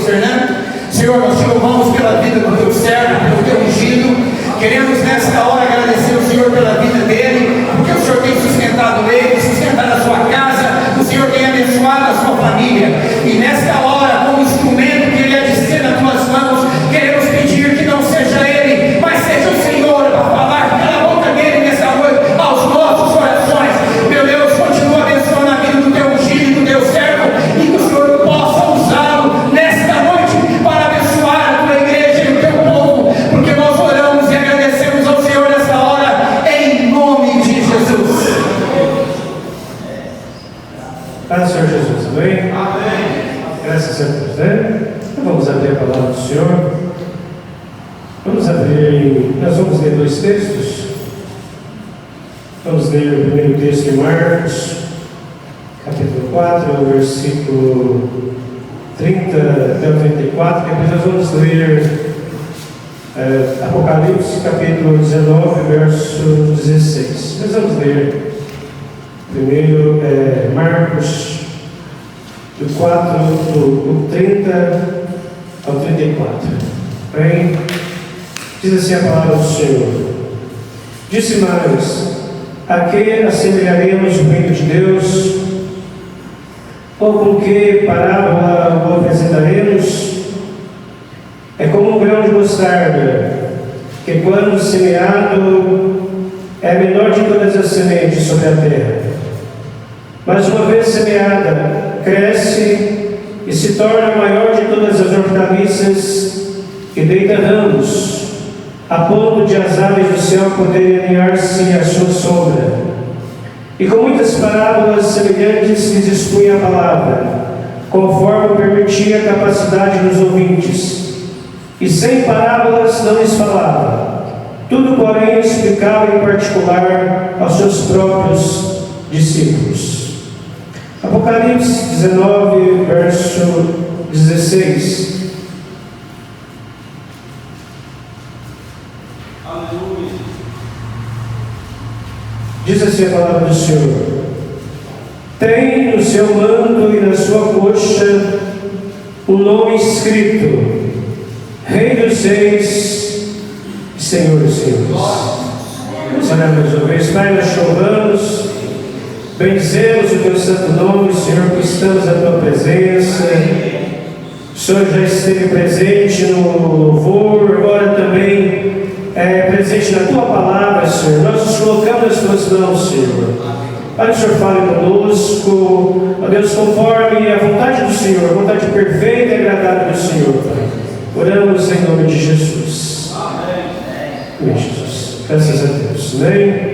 pastor Fernando. Senhor, nós te louvamos pela vida do teu servo, pelo teu ungido. Queremos nesta hora agradecer ao Senhor pela vida dele, porque o Senhor tem sustentado ele, sustentado a sua casa, o Senhor tem abençoado a sua família. E nesta hora, como instrumento que ele é de ser nas tuas mãos, queremos pedir que não seja ele, mas seja o Senhor para falar pela boca dele nesta noite aos nossos corações. Meu Deus, continua abençoando a vida do teu ungido e do teu servo, e que o Senhor possa usá-lo nesta noite para abençoar a tua igreja e o teu povo, porque nós oramos e agradecemos ao Senhor nesta hora, em nome de Jesus. Paz, Senhor Jesus, amém? Amém. Graças a Deus, né? Então vamos abrir a palavra do Senhor. Vamos abrir, nós vamos ler dois textos. Vamos ler o primeiro texto em Marcos, capítulo 4, versículo 30 até o 34. Depois nós vamos ler Apocalipse, capítulo 19, verso 16. Nós vamos ler primeiro Marcos, do 4, do 30 ao 34. Bem, diz assim a palavra do Senhor. Disse mais: a que assemelharemos o reino de Deus? Ou com que parábola o apresentaremos? É como um grão de mostarda, que quando semeado é a menor de todas as sementes sobre a terra. Mas uma vez semeada, cresce e se torna a maior de todas as hortaliças e deita ramos, a ponto de as aves do céu poderem aninhar-se à sua sombra. E com muitas parábolas semelhantes lhes expunha a palavra, conforme permitia a capacidade dos ouvintes. E sem parábolas não lhes falava, tudo porém explicava em particular aos seus próprios discípulos. Apocalipse 19, verso 16. Aleluia. Diz assim a palavra do Senhor: tem no seu manto e na sua coxa um nome escrito: Rei dos Reis e Senhor dos Senhores. Vamos orar mais uma vez. Pai, nós te louvamos, bendizemos o teu santo nome, Senhor, que estamos na tua presença. O Senhor já esteve presente no louvor, agora também presente na tua palavra, Senhor. Nós nos colocamos nas tuas mãos, Senhor. Pai, o Senhor fale conosco, ó Deus, conforme a vontade do Senhor, a vontade perfeita e agradável do Senhor, Pai. Oramos em nome de Jesus. Amém, Jesus. Graças a Deus. Amém.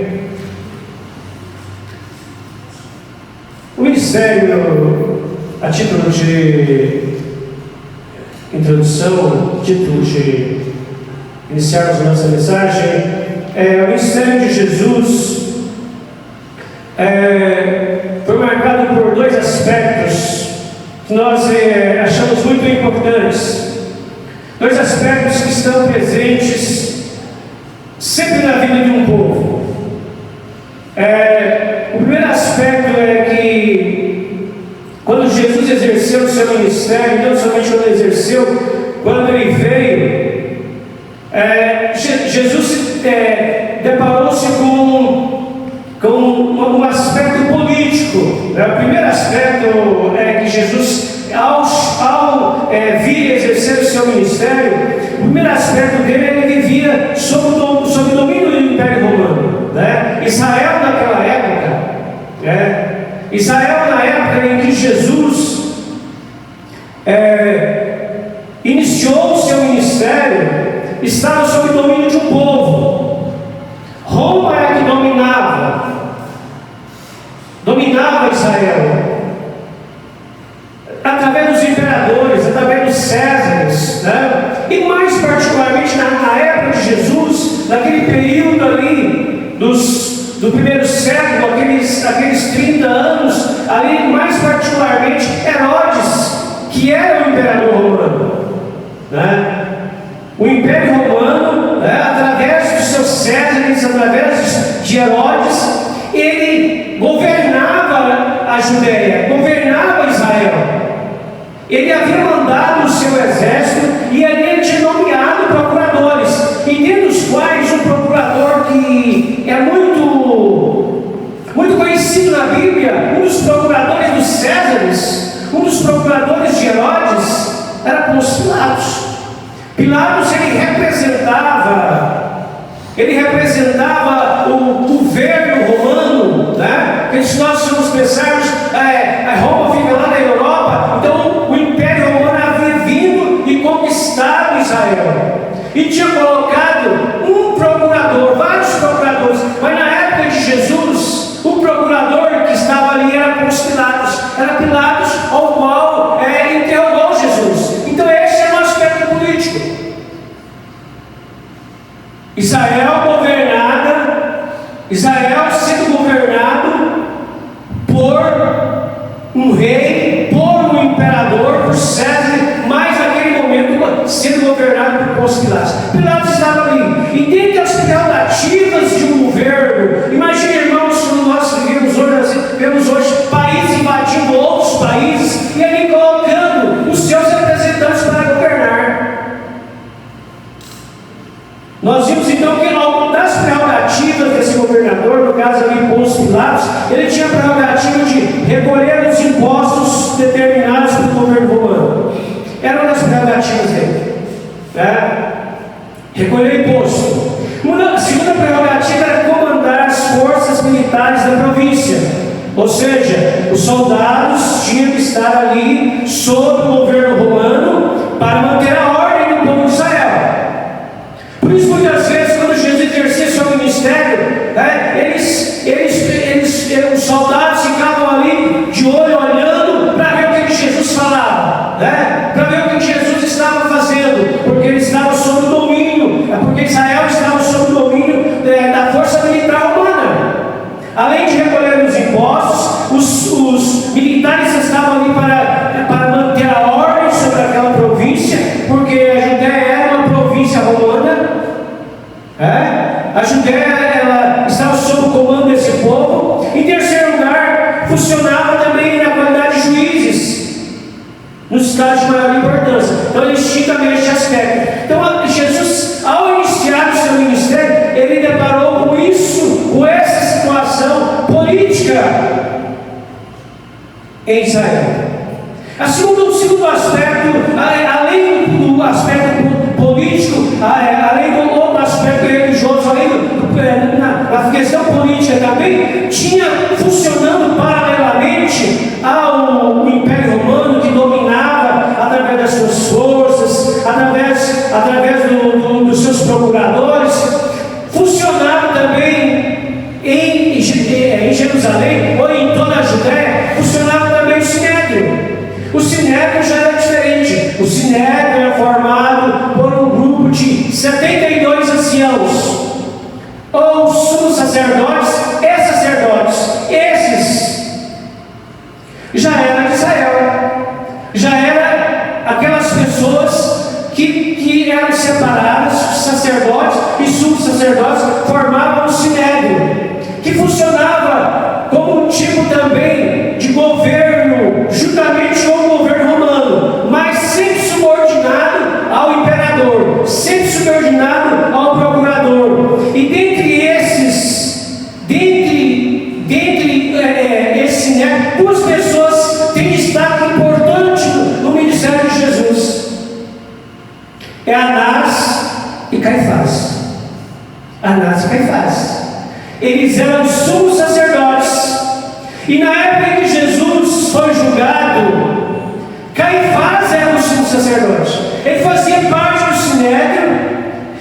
O ministério, a título de introdução, título de iniciarmos a nossa mensagem, o ministério de Jesus foi marcado por dois aspectos que nós achamos muito importantes. Dois aspectos que estão presentes sempre na vida de um povo. O primeiro aspecto é que quando Jesus exerceu o seu ministério, não somente quando exerceu, quando ele veio, Jesus deparou-se com um aspecto político. O primeiro aspecto é que Jesus, ao vir exercer o seu ministério, o primeiro aspecto dele é que ele vivia sob o domínio do Império Romano. Israel naquela época, Israel na época em que Jesus iniciou o seu ministério, estava sob o domínio de um povo. Roma é que dominava Israel, através dos imperadores, através dos Césares, e mais particularmente na época de Jesus, naquele período ali do primeiro século, aqueles 30 anos, ali mais particularmente Herodes, que era o imperador romano, o Império Romano, através dos seus Césares, através de Herodes, ele governava a Judéia, governava Israel. Ele havia mandado os seu exército, e ali ele tinha nomeado procuradores, e dentre os quais um procurador que é muito conhecido na Bíblia, um dos procuradores dos Césares, um dos procuradores de Herodes, era Pôncio Pilatos. Pilatos, ele representava o governo romano, né? Porque se nós formos pensarmos, Roma fica lá na Europa, então o Império Romano havia vindo e conquistado Israel, e tinha colocado um procurador, vários procuradores, mas na época de Jesus, o procurador que estava ali era Pôncio Pilatos, era Pilatos ao qual interrogou Jesus. Então esse é o aspecto político. Israel sendo governado por um rei, por um imperador, por César, mas naquele momento sendo governado por Pôncio Pilatos. Pilatos estava ali, e dentre as prerrogativas de um governo, imagine, irmãos, como nós vemos hoje países invadindo outros países e ali colocando os seus representantes para governar. Nós vimos então que uma das prerrogativas desse governador, no caso ali Pôncio Pilatos, ele tinha a prerrogativa de recolher os impostos determinados pelo governo romano. Era uma das prerrogativas dele, né? Recolher imposto. A segunda prerrogativa era comandar as forças militares da província, ou seja, os soldados tinham que estar ali sob o governo romano para manter a ordem do povo de Israel. Por isso, muitas vezes, quando Jesus exercia seu ministério, os soldados ficavam ali de olho, olhando para ver o que Jesus falava, para ver o que Jesus estava fazendo, porque ele estava sob o domínio, porque Israel estava sob o domínio da força militar romana. Além de recolher os impostos, os militares estavam ali para manter a ordem sobre aquela província, porque a Judéia era uma província romana. A Judéia ela estava sob o comando desse povo. Em terceiro lugar, funcionava também na qualidade de juízes, nos estados de maior importância. Então eles tinham também este aspecto. Então Jesus, ao iniciar o seu ministério, ele deparou com isso, com essa situação política em Israel. O segundo aspecto, além do aspecto político, além do outro aspecto religioso, na questão política também, tinha funcionando paralelamente ao Império Romano, que dominava através das suas forças, através dos seus procuradores. Funcionava também em Jerusalém, ou em toda a Judéia, funcionava também o Sinédrio. O Sinédrio já era diferente. O Sinédrio era formado por um grupo de 72 anciãos, ou sumos sacerdotes e sacerdotes. Esses já eram de Israel, já eram aquelas pessoas que eram separadas, sacerdotes e sumos sacerdotes, formavam o Sinédrio, que funcionava como um tipo também de governo, juntamente com o governo romano, mas sempre subordinado ao imperador, sempre subordinado ao procurador. E dentre esse Sinédrio, duas pessoas têm destaque importante no ministério de Jesus: é Anás e Caifás. Anás e Caifás, eles eram sumos sacerdotes, e na época em que Jesus foi julgado, Caifás era o sumo sacerdote. Ele fazia parte do Sinédrio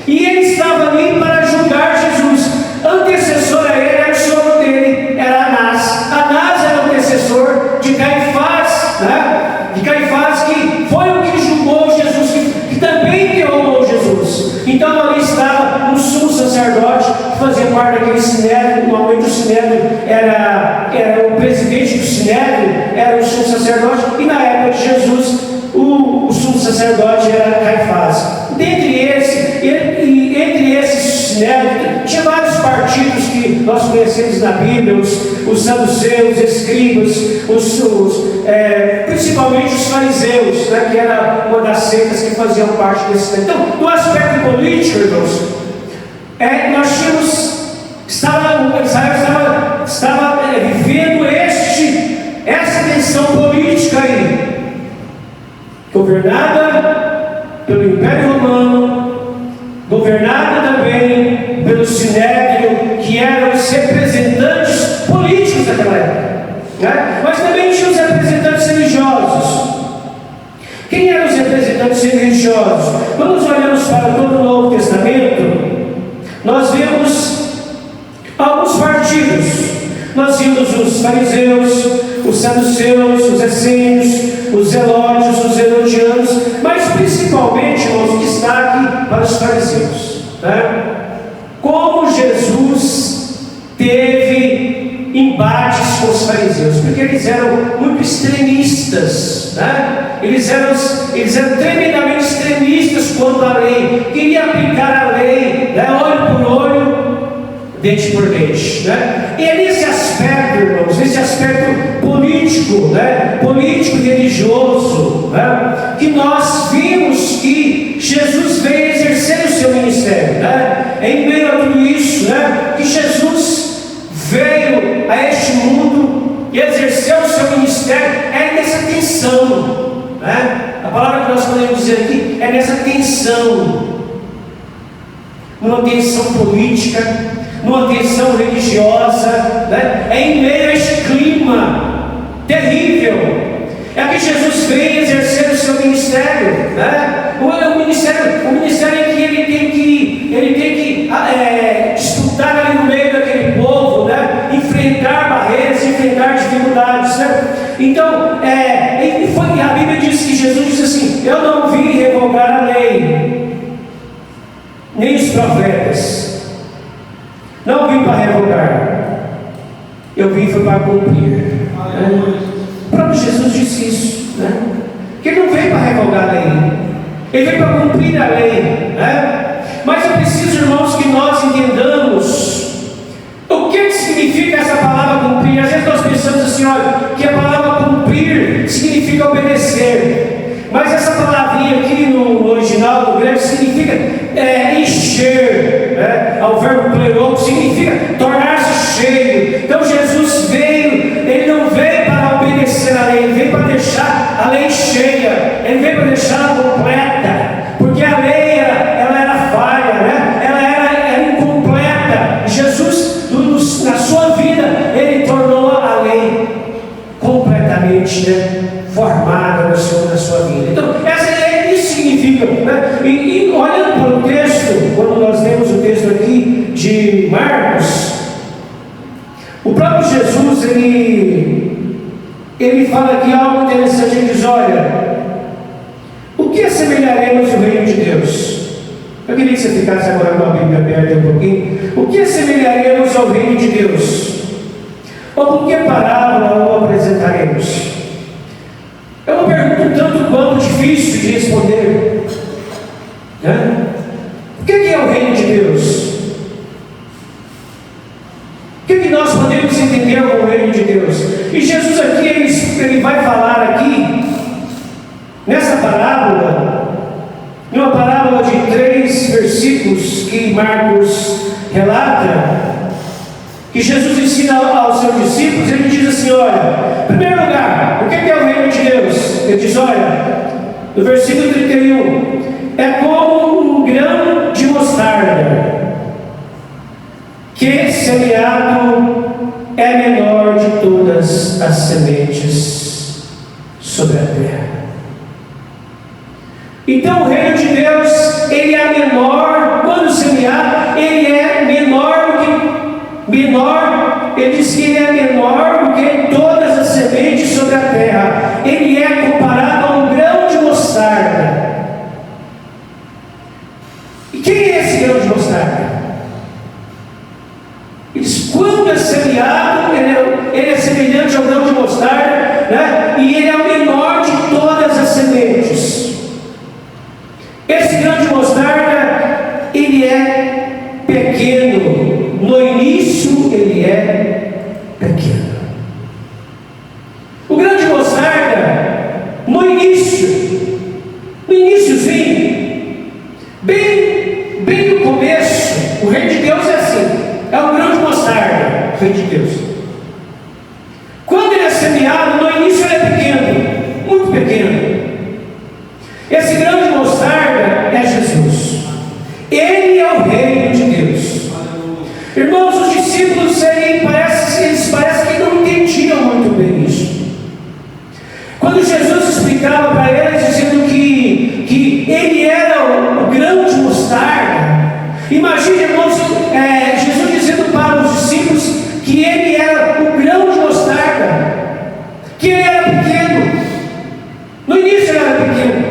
e ele estava ali para julgar Jesus. Antecessor a ele era o sogro dele, era Anás. Anás era o antecessor de Caifás, de Caifás, que foi o que julgou Jesus, que também interrogou Jesus. Então ali estava um sumo sacerdote que fazia parte daquele Sinédrio. Normalmente o Sinédrio era o presidente do Sinédrio, era o sumo sacerdote, e na época de Jesus o sumo sacerdote era Caifás. Entre esses Sinédrios tinha vários partidos que nós nós conhecemos na Bíblia, os saduceus, os escribas, principalmente os fariseus, né, que era uma das seitas que faziam parte desse tempo. Então, no aspecto político, irmãos, nós Israel estava vivendo essa tensão política aí, governada pelo Império Romano, governada também pelo Sinédrio, que eram os representantes políticos daquela época, né? Mas também tinha os representantes religiosos. Quem eram os representantes religiosos? Quando nós olhamos para todo o Novo Testamento, nós vemos alguns partidos. Nós vimos os fariseus, os saduceus, os essênios, os zelóticos, os herodianos, mas principalmente, irmãos, destaque para os fariseus, né? Como Jesus teve embates com os fariseus, porque eles eram muito extremistas, né? Eles eram tremendamente extremistas quanto à lei, queriam aplicar a lei, né? Olho por olho, dente por dente, né? E é nesse aspecto, irmãos, nesse aspecto político, né? Político e religioso, né? Que nós vimos que Jesus veio exercer o seu ministério, né? Em meio a tudo isso, né? Que Jesus veio a este mundo e exerceu o seu ministério, nessa tensão, né? A palavra que nós podemos dizer aqui é nessa tensão, uma tensão política, numa tensão religiosa, né? Em meio a este clima terrível, que Jesus veio exercer o seu ministério, né? O ministério em que ele tem que disputar ali no meio daquele povo, né? Enfrentar barreiras, enfrentar dificuldades, né? Então, a Bíblia diz que Jesus disse assim: eu não vim revogar a lei, nem os profetas. Não vim para revogar, eu vim para cumprir. Né? O próprio Jesus disse isso, né? Que ele não veio para revogar a lei, ele veio para cumprir a lei, né? Mas é preciso, irmãos, que nós entendamos o que significa essa palavra cumprir. Às vezes nós pensamos assim, olha, que a palavra cumprir significa obedecer, mas essa palavrinha aqui no original, no grego, significa encher, né? Ao verbo plerou, significa tornar-se cheio. Então Jesus veio, ele não veio para obedecer a lei, ele veio para deixar a lei cheia, ele veio para deixá-la completa, porque a lei ela era falha, né? Ela era incompleta. Jesus, na sua vida, ele tornou a lei completamente, né, formada na sua vida. Então, isso significa, né? E olhando para o texto, quando nós lemos o texto aqui de Marcos, o próprio Jesus, ele fala aqui algo interessante. Ele diz: olha, o que assemelharemos ao reino de Deus? Eu queria que você ficasse agora com a Bíblia aberta um pouquinho. O que assemelharemos ao reino de Deus? Ou por que parábola o apresentaremos? É uma pergunta um tanto quanto difícil de responder, né? O que é o reino de Deus? O que nós podemos entender como o reino de Deus? E Jesus aqui, ele vai falar aqui, nessa parábola, uma parábola de 3 versículos que Marcos relata, que Jesus ensina aos seus discípulos. Ele diz assim: olha, em primeiro lugar, o que é o reino de Deus? Ele diz, olha, no versículo 31, é como um grão de mostarda, que semeado é menor de todas as sementes sobre a terra. Então o reino de Deus, ele é menor, quando semeado, ele é ele diz que ele é menor do que todas as sementes sobre a terra. Ele é comparado a um grão de mostarda. E quem é esse grão de mostarda? Ele diz, quando é semeado, ele é semelhante ao grão de mostarda, né? E ele é o menor de todas as sementes. Esse grão de mostarda, ele é pequeno. No início ele explicava para eles, dizendo que ele era o grão de mostarda. Imagine, irmãos, Jesus dizendo para os discípulos que ele era o grão de mostarda, que ele era pequeno. No início ele era pequeno.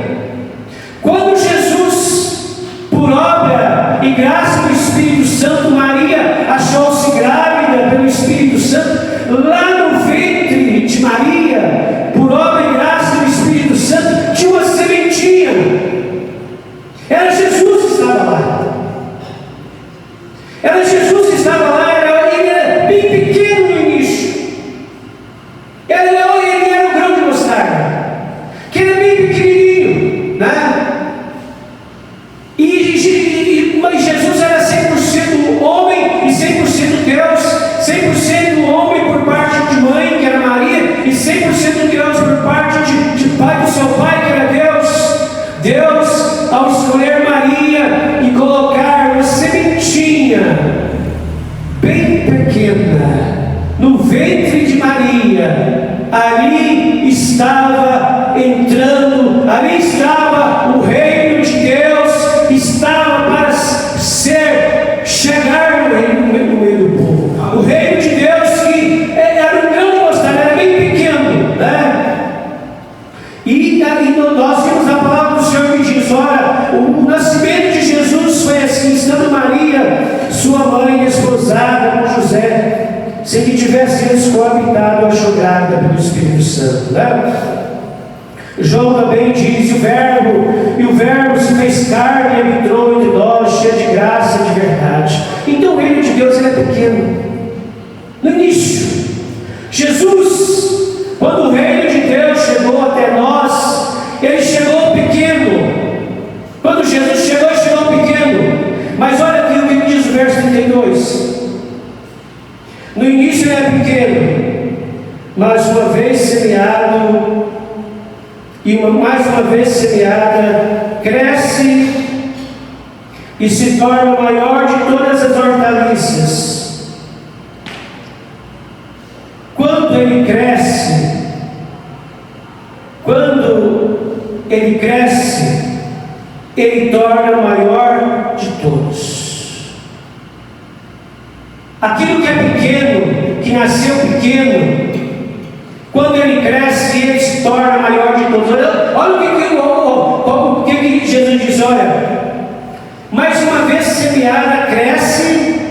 Quando Jesus, por obra e graça do Espírito Santo, Maria achou-se grávida pelo Espírito Santo, lá no ventre de Maria, por obra e graça do Espírito Santo, tinha uma sementinha. Era Jesus que estava lá. Era Jesus que estava lá. Ele era bem pequeno no início. Ele era o grão de mostarda, que era bem pequenininho, né? Mas Jesus era 100% homem e 100% Deus, 100% homem por parte de mãe, que era Maria, e 100% Deus por parte de pai do seu pai, que era Deus. Deus, ao escolher Maria e colocar uma sementinha bem pequena no ventre de Maria, ali estava entrando, ali estava o reino de Deus, estava para chegar no meio do povo. O reino de Deus, que era um grão de mostarda, era bem pequeno, né? E nós vimos a palavra do Senhor que diz: olha, o nascimento de Jesus foi assim, estando Maria, sua mãe, esposada com José, sem que tivesse eles coabitado, achou grávida pelo Espírito Santo, né? João também diz: e o verbo se fez carne e habitou entre nós, cheio de graça e de verdade. Então o reino de Deus é pequeno. No início, Jesus, quando o reino de Deus chegou até nós, ele chegou pequeno. Quando Jesus chegou, ele chegou pequeno. Mas olha aqui o que diz o verso 32. No início ele é pequeno, mas uma vez semeado, mais uma vez semeada, cresce e se torna o maior de todas as hortaliças. Quando ele cresce, ele torna o maior de todos. Aquilo que é pequeno, que nasceu pequeno, quando ele cresce, ele se torna maior de todos. Olha o que Jesus diz: olha, mais uma vez semeada, cresce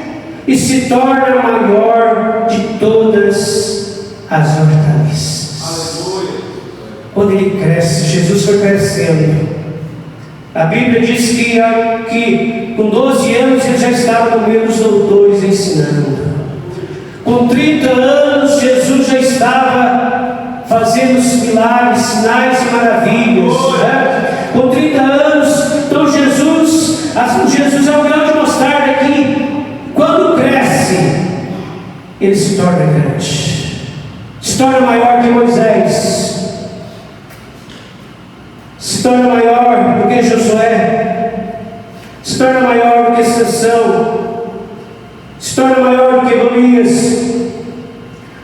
e se torna maior de todas as hortaliças. Aleluia. Quando ele cresce, Jesus foi crescendo. A Bíblia diz que com 12 anos ele já estava no meio dos doutores ensinando. Com 30 anos, Jesus já estava fazendo os milagres, sinais e maravilhas, né? Com 30 anos, então Jesus é o grão de mostarda que, quando cresce, ele se torna grande, se torna maior que Moisés, se torna maior do que Josué, se torna maior do que Sansão, se torna maior do que Golias,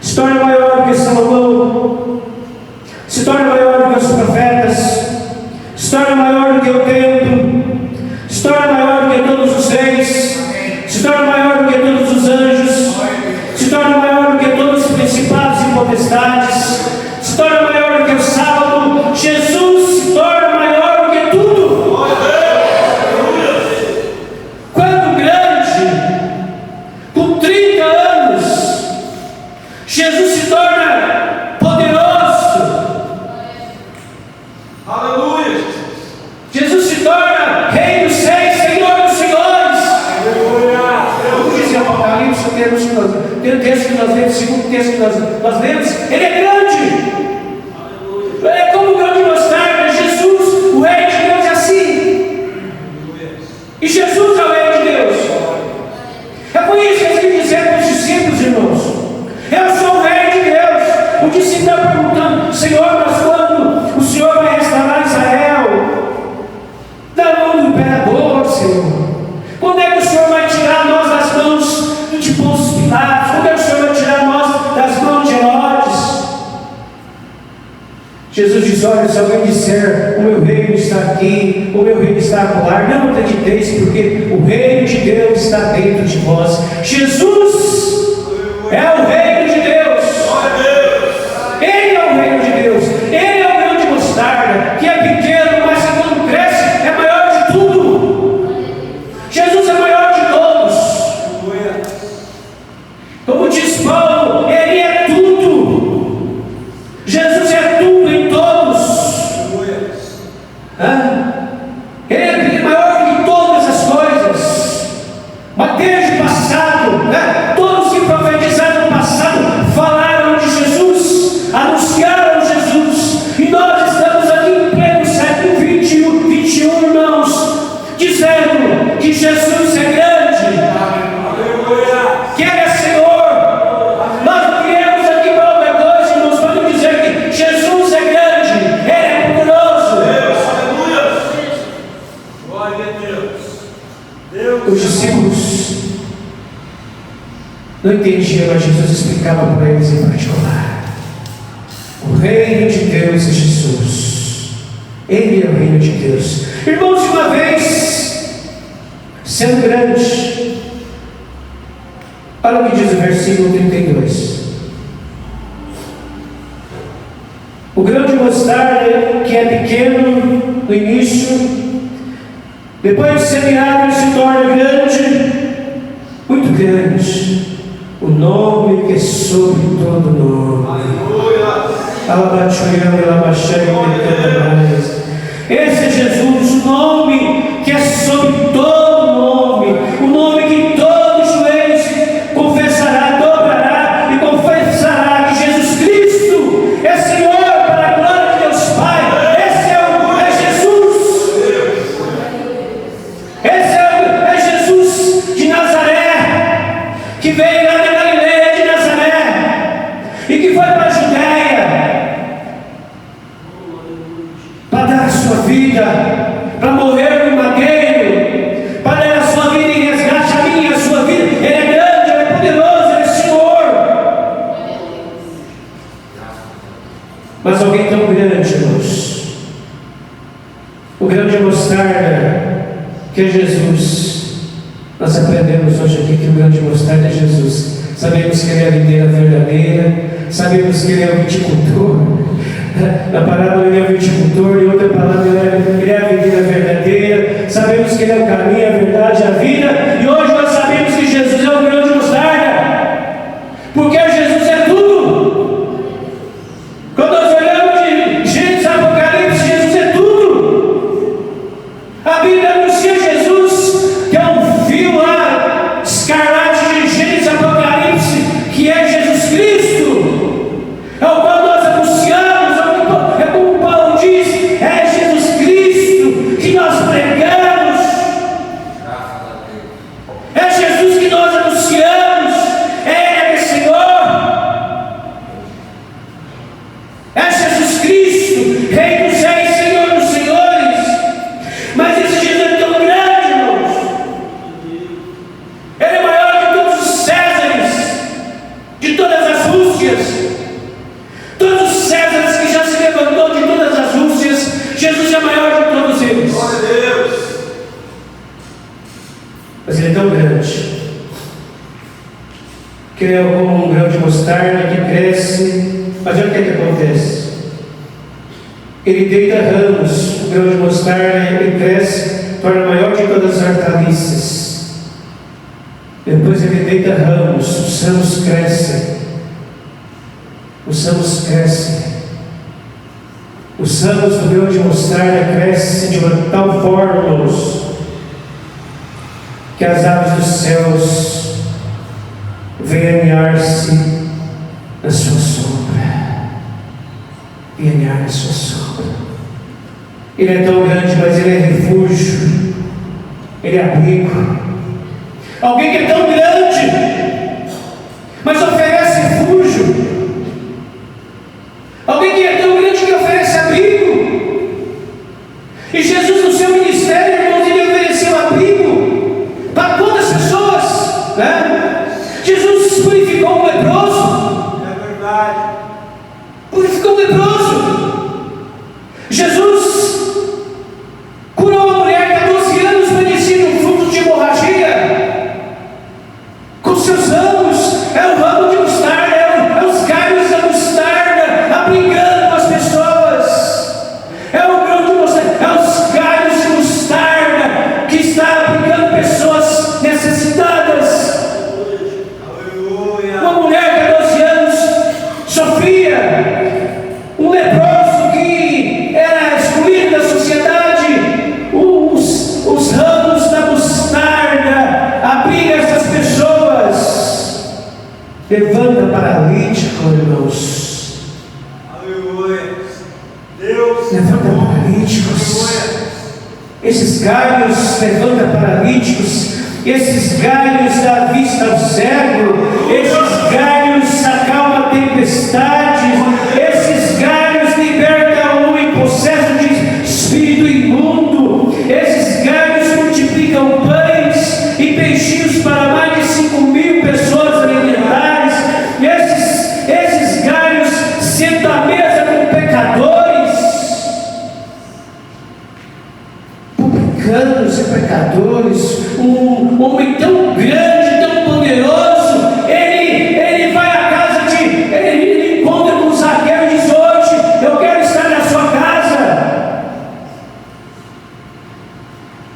se torna maior do que Salomão, se torna maior do que os profetas, se torna maior do que o templo, se torna maior do que todos os reis, se torna maior do que todos os anjos, se torna maior do que todos os principados e potestades, se torna maior do que o sábado. Jesus se torna maior do que tudo. Quando grande, com 30 anos, Jesus se torna poderoso. Aleluia. Jesus se torna Rei dos Reis, Senhor dos Senhores. Aleluia. Como diz em Apocalipse, tem um texto que nós lemos, segundo texto que nós lemos, ele é grande. É como o grão de mostarda. Jesus, o Rei de Deus, é assim. E Jesus é o Rei de Deus. É por isso que ele diz para os discípulos, irmãos: eu sou o Rei de Deus. O discípulo está perguntando: Senhor, mas quando o Senhor vai restaurar Israel da mão do imperador, Senhor? Quando é que o Senhor vai tirar nós das mãos de Pôncio Pilatos? Quando é que o Senhor vai tirar nós das mãos de Herodes? Jesus diz: olha, se alguém disser, o meu reino está aqui, o meu reino está acolá, não acrediteis, porque o reino de Deus está dentro de vós. Jesus é o reino de Deus. Ele é o reino de Deus. Ele é o grão de mostarda, que é pequeno, mas que quando cresce é maior de tudo. Jesus é maior de todos. Como diz Paulo, Ele é tudo. Jesus é tudo em todos. Ele é maior que todas as coisas. Mas desde o passado, todos que profetizaram no passado falaram de Jesus, anunciaram Jesus. E nós estamos aqui em pleno século 21, irmãos, dizendo que Jesus é grande, que Ele é Senhor. Nós não viemos aqui para outra coisa, irmãos, para não dizer que Jesus é grande, Ele é poderoso. Glória a Deus. Os discípulos não entendiam, mas Jesus explicava para eles em particular. O reino de Deus é Jesus. Ele é o reino de Deus. Irmãos, de uma vez, sendo grande, olha o que diz o versículo 32. O grão de mostarda, que é pequeno no início, depois de semeado, ele se torna grande, muito grande. O nome que é sobre todo nome. Esse é Jesus, o nome que é sobre todo nome, o nome que todos os joelhos confessará, dobrará e confessará que Jesus Cristo é Senhor para a glória de Deus Pai. Esse é Jesus. Esse é Jesus de Nazaré, que veio lá da Galileia de Nazaré e que foi para a Judéia para dar a sua vida, para morrer no madeiro, para dar a sua vida em resgate, a minha e a sua vida. Ele é grande, Ele é poderoso, Ele é Senhor. Mas alguém tão grande, irmãos, o grão de mostarda, que é Jesus. Nós aprendemos hoje aqui que o grão de mostarda é Jesus. Sabemos que Ele é a videira verdadeira, sabemos que Ele é o viticultor. Na parábola Ele é o viticultor, em outra palavra Ele é a videira verdadeira. Sabemos que Ele é o caminho, a verdade, a vida. E hoje nós sabemos que Jesus é o grão de mostarda, porque Jesus é tudo. Quando nós olhamos de Gênesis a Apocalipse, Jesus é tudo. A Bíblia anuncia Jesus, que é um fio lá escarlate de Gênesis a Apocalipse, que é Jesus Cristo, é o qual nós anunciamos. É como Paulo diz, é Jesus Cristo que nós pregamos, é Jesus que nós anunciamos, Ele é Senhor, é Jesus Cristo, Rei dos Reis, Senhor dos Senhores. Mas esse Jesus é tão grande, irmãos, Ele é maior que todos os Césares, de todas as Rússias, todos os Césares que já se levantou de todas as Rússias. Jesus é maior de todos eles. Glória a Deus. Mas Ele é tão grande que Ele é como um grão de mostarda que cresce. Mas olha o que é que acontece. Ele deita ramos. O grão de mostarda, ele cresce, torna maior que todas as hortaliças. Depois ele deita ramos. Os ramos crescem. Os ramos crescem. Os ramos do grão de mostarda crescem de uma tal forma, irmãos, que as aves dos céus vêm aninhar-se na sua sombra. E aninhar na sua sombra. Ele é tão grande, mas Ele é refúgio. Ele é abrigo. Alguém que é tão grande, mas oferece refúgio. Alguém que é tão grande que oferece abrigo. E Jesus, no seu ministério, irmãos, Ele ofereceu abrigo para quantas pessoas, né? Jesus purificou um leproso. É verdade. Purificou um leproso. Deus. Levanta paralíticos. Esses galhos levanta paralíticos. Esses galhos dá vista ao cego. Esses galhos acalma tempestades. Esses galhos libertam um em possesso de espírito imundo. Esses galhos multiplicam pães e peixinhos para mais de 5.000 pessoas alimentares. Esses galhos sentam à mesa com pecadores, publicanos e pecadores. Um homem tão grande, tão poderoso, ele vai à casa ele encontra com Zaqueu e diz: hoje eu quero estar na sua casa.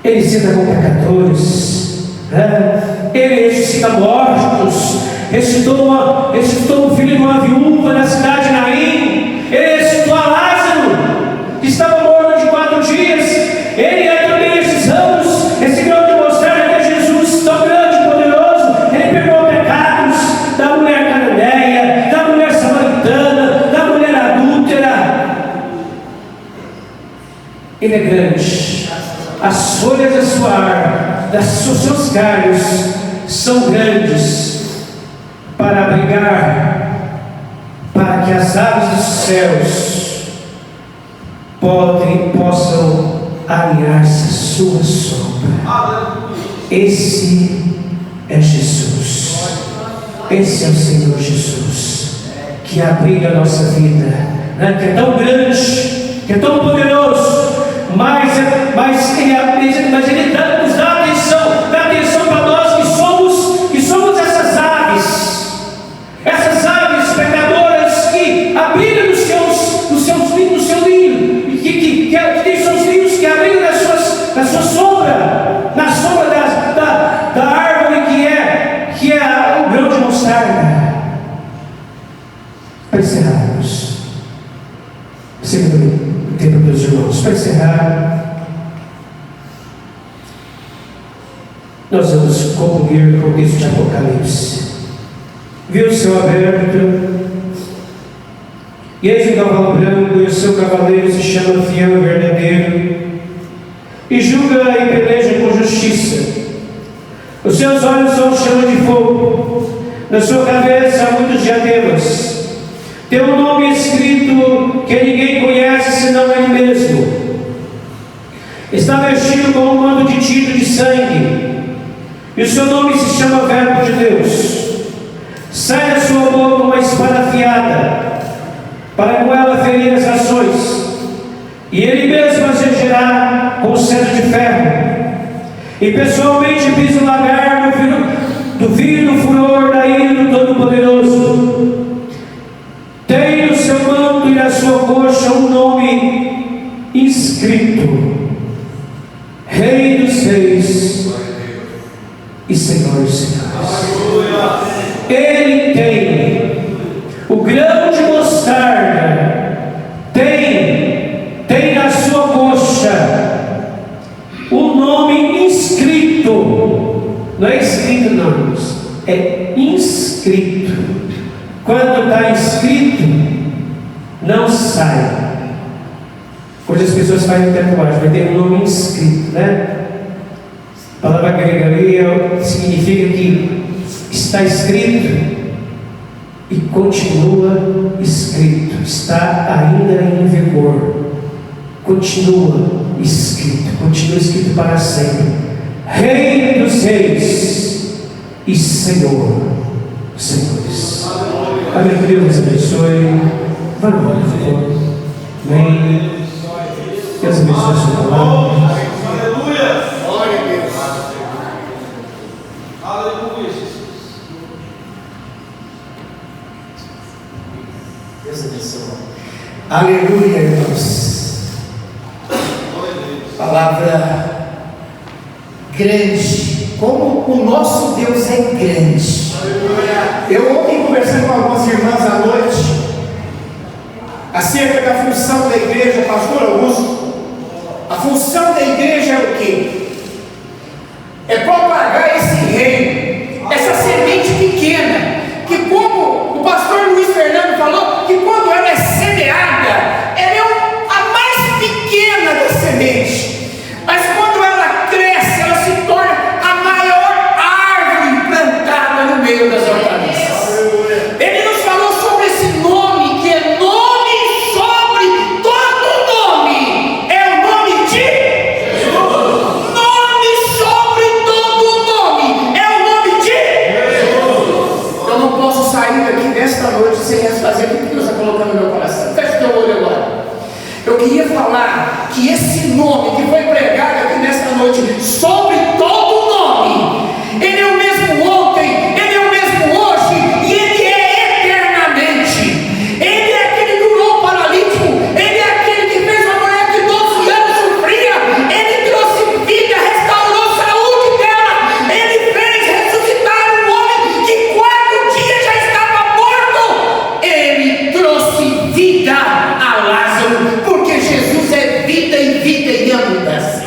Ele senta com pecadores, ele ressuscita mortos, ressuscitou um filho de uma viúva na cidade de Naim. Ele ressuscitou a Lázaro, que estava morto de 4 dias. Ele é também esses ramos, esse grão de mostarda que é Jesus, tão grande e poderoso. Ele perdoou pecados da mulher cananeia, da mulher samaritana, da mulher adúltera. Ele é grande. As folhas da sua árvore, dos seus galhos, são grandes para abrigar, para que as aves dos céus possam alinhar-se à sua sombra. Esse é Jesus. Esse é o Senhor Jesus, que abriga a nossa vida, né? Que é tão grande, que é tão poderoso, mas Ele nos dá atenção para nós que somos essas aves pecadoras que abrigam no seu ninho, que tem seus ninhos que abrigam na sua sombra, na sombra da árvore que é o grão de mostarda. Para encerrarmos, sempre o tempo dos irmãos, para encerrar, nós vamos concluir com o texto de Apocalipse. Viu o céu aberto, e eis um cavalo branco, e o seu cavaleiro se chama Fiel e Verdadeiro, e julga e peleja com justiça. Os seus olhos são chama de fogo, na sua cabeça há muitos diademas. Tem um nome escrito que ninguém conhece senão ele mesmo. Está vestido com um manto de tinta de sangue, e o seu nome se chama Verbo de Deus. Sai da sua boca uma espada afiada, para com ela ferir as nações, e ele mesmo as regerá com cetro de ferro, e pessoalmente pisa o lagar do vinho do furor da ira do Todo-Poderoso. Tem no seu manto e na sua coxa um nome inscrito: Rei dos Reis e Senhor dos Senhores. Ele tem o grão de mostarda, tem na sua coxa o nome inscrito. Não é escrito, não, é inscrito. Quando está inscrito, não sai. Hoje as pessoas fazem tatuagem, mas tem um nome inscrito, né? A palavra grega ali significa que está escrito e continua escrito, está ainda em vigor, continua escrito para sempre. Rei dos Reis e Senhor dos Senhores. Amém. Que Deus abençoe. Vamos embora, por favor. Amém. Deus abençoe a sua palavra. Deus abençoe. Aleluia, irmãos. Palavra grande. Como o nosso Deus é grande. Eu ontem, conversando com algumas irmãs à noite acerca da função da igreja, pastor Augusto, a função da igreja é o quê? É propagar esse reino, essa semente pequena, que como o pastor Luiz Fernando falou, que quando ela é semeada, ela é a Eu queria falar que esse nome que foi pregado aqui nesta noite, sobre todo nome, Ele é o mesmo ontem, Ele é o mesmo hoje, e Ele é eternamente. Ele é aquele que curou o paralítico, Ele é aquele que fez uma mulher que 12 anos sofria, Ele trouxe vida, restaurou a saúde dela, Ele fez ressuscitar um homem que 4 dias já estava morto, Ele trouxe vida a Lázaro, porque Jesus é vida e vida em abundância.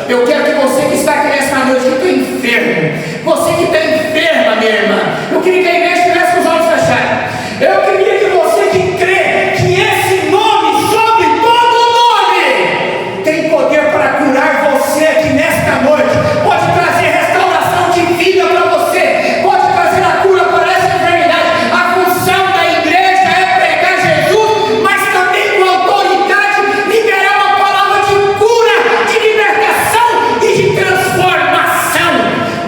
Eu quero que você que está aqui nesta noite, que está enfermo, você que está enferma, minha irmã, eu queria que a igreja tivesse com os olhos fechados. Eu queria que você que crê que esse nome, sobre todo nome, tem poder para curar você aqui nesta noite, pode trazer restauração de vida para você, pode trazer a cura para essa enfermidade. A função da igreja é pregar Jesus, mas também com autoridade liberar uma palavra de cura, de libertação e de transformação.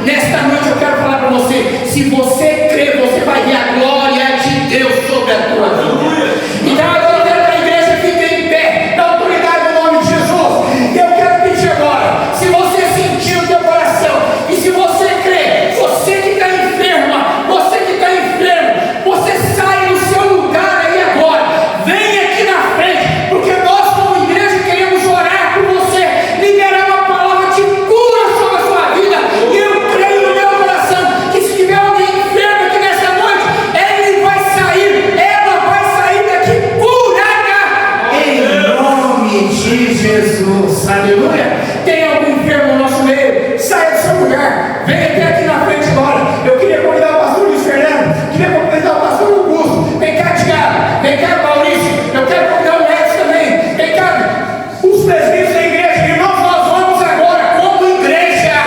Nesta noite eu quero falar para você, se você crê, você vai ver a glória de Deus sobre a tua vida. Então agora eu quero que a igreja fique em pé, na autoridade do nome de Jesus. E eu quero pedir agora, se você sentir o teu coração, e se você crê, você que está enferma, você que está enfermo, você sai do seu lugar aí agora, vem aqui na frente, porque nós como igreja queremos orar por você, liberar uma palavra de cura sobre a sua vida. E eu creio no meu coração que se tiver alguém enfermo aqui nessa noite, ele vai sair, ela vai sair daqui curada, em nome de Jesus. Aleluia. Tem algum enfermo no nosso meio? Saia do seu lugar, vem aqui na frente agora. Eu queria convidar o pastor Luiz Fernando, queria convidar o pastor Augusto, vem cá, Tiago, vem cá, Maurício, eu quero convidar o Edson também, vem cá, os presbíteros da igreja. Irmãos, nós vamos agora, como igreja,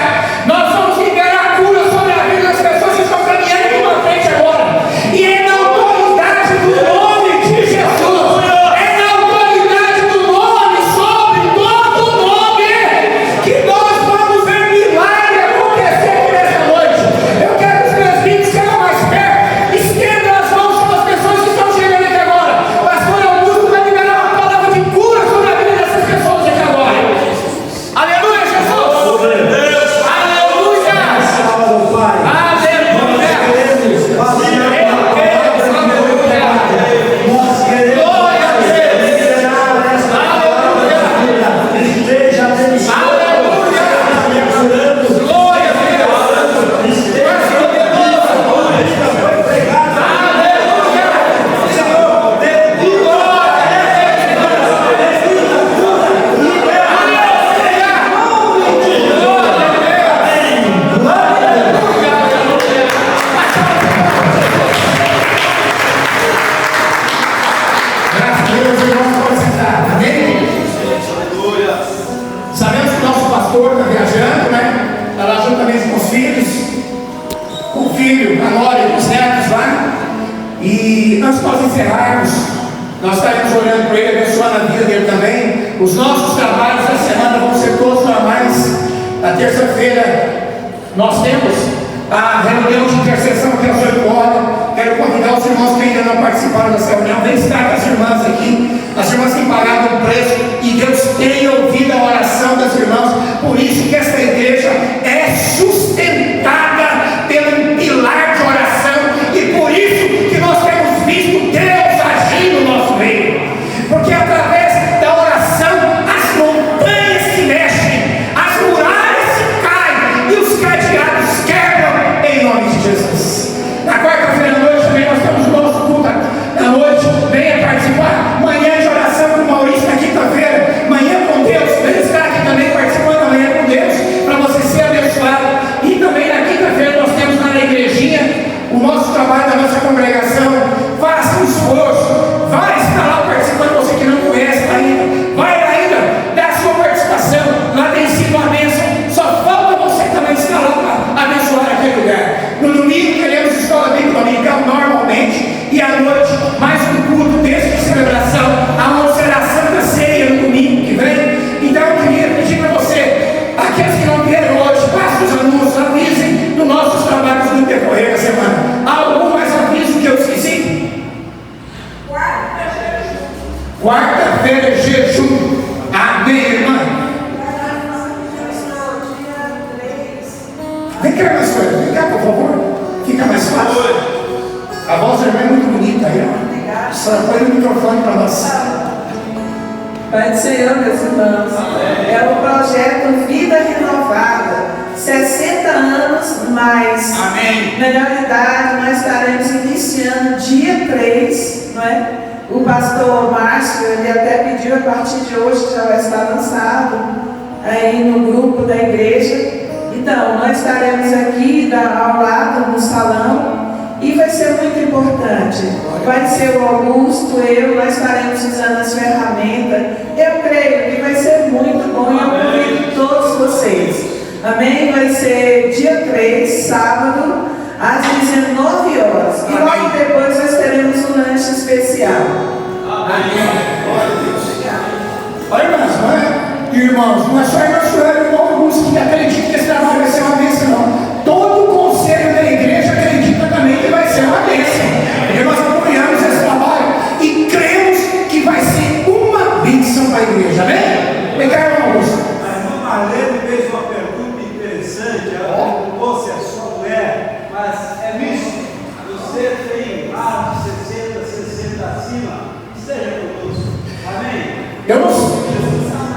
nós vamos liberar a cura sobre a vida das pessoas que estão caminhando aqui na frente agora, e é na autoridade do nome de Jesus, é na autoridade do nome, sobre todo nome, que nós vamos ver milagre acontecer aqui nessa noite. Eu quero que os presbíteros chegam mais perto, estendam as mãos sobre as pessoas que estão chegando aqui agora. O pastor Augusto vai liberar uma palavra de cura sobre a vida dessas pessoas aqui agora. Aleluia, Jesus! Aleluia! Salve, Pai. Aleluia! Nós queremos Glória a Deus! liberar esta palavra de vida. Esteja abençoado. Aleluia! Curando. Glória a Deus! Esteja foi pregada. Graças a Deus, irmãos, pode sentar. Amém? Sabemos que o nosso pastor está viajando, né? Está lá juntamente com os filhos, com o filho, a nora e os netos lá. E antes de nós encerrarmos, nós estaremos orando por ele, abençoando a vida dele também. Os nossos trabalhos da semana vão ser todos normais. Na terça-feira nós temos a reunião de intercessão aqui às 8 horas. Quero convidar os irmãos que ainda não participaram dessa reunião, vem estar com as irmãs aqui. As irmãs que pagaram o preço, e Deus tem ouvido a oração das irmãs. Por isso que esta igreja é sustentada pelo pilar de oração, e por isso que nós temos visto Deus agir no nosso meio, porque através da oração as montanhas se mexem, as muralhas se caem e os cadeados quebram em nome de Jesus. Na quarta-feira à noite também nós temos o nosso culto da noite, venha participar. Manhã de oração com o Maurício na quinta-feira, manhã com Deus, venha estar aqui também participando da manhã com Deus, para fazer jejum. Amém, irmã? Vem cá, mais coisa. Vem cá, por favor. Fica mais fácil. A voz da irmã é muito bonita aí, ó. Só põe o microfone para nós. Pai do Senhor, meus irmãos, é o projeto Vida Renovada, 60 anos mais. Amém. Melhor idade, nós estaremos iniciando dia 3, não é? O pastor Márcio, ele até pediu a partir de hoje, que já vai estar lançado aí no grupo da igreja. Então, nós estaremos aqui ao lado no salão. E vai ser muito importante. Vai ser o Augusto, nós estaremos usando as ferramentas. Eu creio que vai ser muito bom e eu convido todos vocês. Amém? Vai ser dia 3, sábado, às 19 horas. E logo depois nós teremos um lanche especial. Amém. Glória a Deus. Olha, irmãos, não é? Irmãos, não é só irmão Joel e irmão Augusto que acredita que esse trabalho vai ser uma bênção, não. Todo o conselho da igreja acredita também que vai ser uma bênção. Porque nós apoiamos esse trabalho e cremos que vai ser uma bênção para a igreja. Amém? Vem cá, irmão Augusto. A irmã Marlene fez uma pergunta interessante. Ela perguntou se é sua mulher, mas é misto. Você tem mais de 60 acima, esteja conosco. Amém?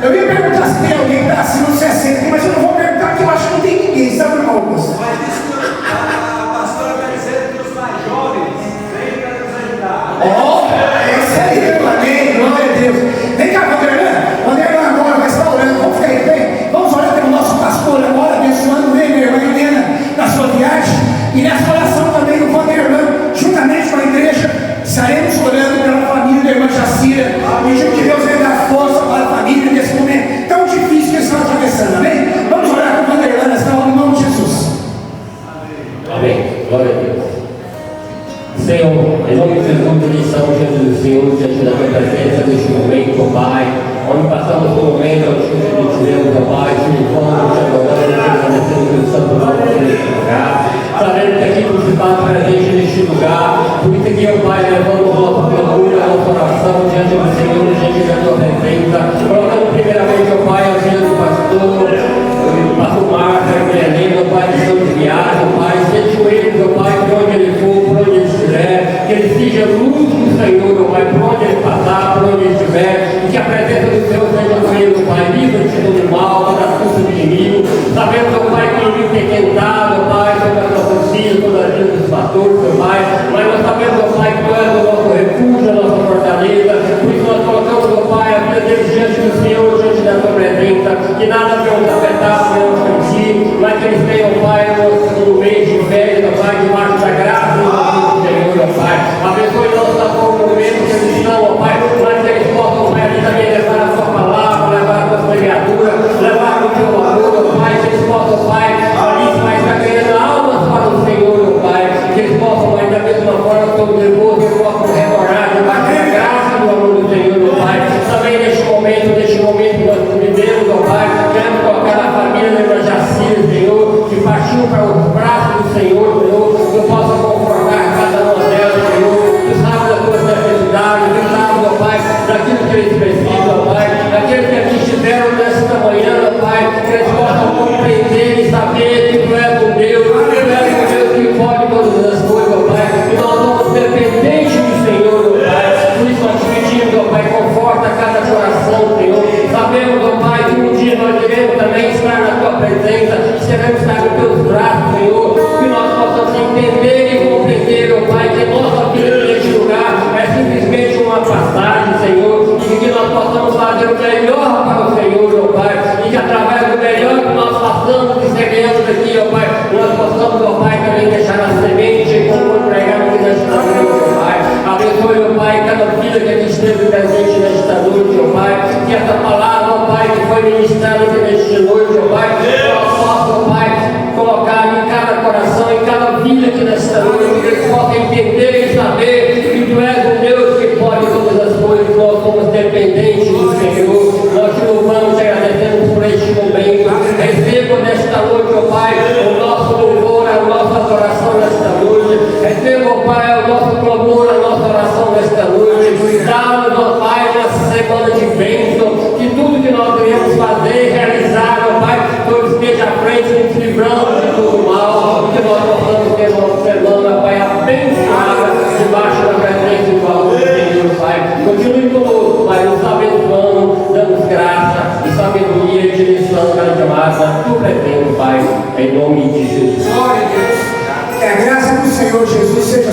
Eu ia perguntar se tem alguém que está acima de 60, mas eu não vou perguntar porque eu acho que não tem ninguém, sabe, irmão Augusto? Mas isso a pastora vai dizer que os mais jovens vêm para nos ajudar. Ó, esse aí, amém, glória a Deus. Vem cá, Vanderlan agora vai estar orando, vamos ficar aí bem? Vamos orar pelo nosso pastor agora, abençoando ele, minha irmã Helena, na sua viagem, e nessa oração também do Vanderlan, juntamente com a igreja, estaremos orando pela família da irmã Jacira, pedindo que Deus venha dar força para a família nesse momento tão difícil que eles estão atravessando, amém? Vamos orar com o Vanderlan nessa hora, em nome de Jesus. Amém. Glória a Deus. Senhor, em nome de Jesus, bendição diante do Senhor, diante da tua presença neste momento, ó Pai, onde passamos por um momento onde te tivemos, ó Pai, te louvando, te adorando, te agradecendo pelo santo nome neste lugar, sabendo que aqui tu estás presente neste lugar, por isso aqui, ó Pai, levando o nosso clamor, a nossa oração diante do Senhor, diante da tua presença, colocando primeiramente, ó Pai, a vida do pastor Márcio, a Helena, ó Pai, que estão de viagem, ó Pai, seja eles, ó Pai, por onde ele for, por onde ele estiver, que ele seja luz do Senhor, ó Pai, por onde ele passar, por onde ele estiver, e que a presença do Senhor seja com ele, ó Pai, livre-te do mal, da força do inimigo, sabendo, ó Pai, que o inimigo tem tentado, ó Pai, sobre as nossas filhas, sobre a vida dos pastores, ó Pai, mas nós sabemos, ó Pai, que tu és o nosso refúgio, a nossa fortaleza, por isso nós colocamos, ó Pai, a vida deles diante do Senhor, diante da tua presença, que nada venha nos afetar, Senhor, mas que eles tenham, Pai, no mês de férias, ó Pai, debaixo da graça do Senhor, ó Pai. Abençoe não só por um momento que eles estão, ó Pai, mas que eles possam, Pai, também levar a sua palavra, levar a tua criatura, levar o teu amor, ó Pai, que eles possam, Pai, ali, Pai, estar ganhando almas para o Senhor, ó Pai, que eles possam, Pai, da mesma forma, todo nervoso, que possam retornar debaixo da graça do amor do Senhor, ó Pai. Também neste momento que nós vivemos, ó Pai, queremos colocar a família da irmã Jacira, Senhor, que partiu para os braços do Senhor, Senhor, que eu possa confortar cada uma delas, Senhor, tu sabes das tuas necessidades, tu sabes, ó Pai, daquilo que eles precisam, ó Pai, daqueles que aqui estiveram nesta manhã, ó Pai, que eles possam compreender e saber que tu és um Deus, tu és um Deus que pode todas as coisas, ó Pai, e nós somos dependentes do Senhor, ó Pai, por isso nós te pedimos, ó Pai, conforta cada coração, Senhor, sabemos, ó Pai, que um dia nós iremos também estar na tua presença, queremos estar nos teus braços, Senhor, que nós possamos entender e compreender, ó Pai, que nossa vida neste lugar é simplesmente uma passagem, Senhor, e que nós possamos fazer o melhor para o Senhor, ó Pai, e que através do melhor que nós passamos e semeamos aqui, ó Pai, nós possamos, ó Pai, também deixar a semente como foi pregado aqui nesta noite, ó Pai. Abençoe, ó Pai, cada vida que aqui esteve presente nesta noite, ó Pai, que essa palavra, ó Pai, que foi ministrada aqui nesta noite, ó Pai, nós possamos, ó Pai, colocar em cada coração, em cada vida aqui nesta noite, que eles possam entender e saber que tu és um Deus que pode todas as coisas, nós somos dependentes do Senhor, nós te louvamos e agradecemos por este momento, receba nesta noite, ó Pai, o nosso louvor, a nossa adoração nesta noite, receba, ó Pai, o nosso clamor, a nossa oração nesta noite, dá-nos, ó Pai, uma semana de bênção, em nome de Jesus. Glória a Deus. Que a graça do Senhor Jesus seja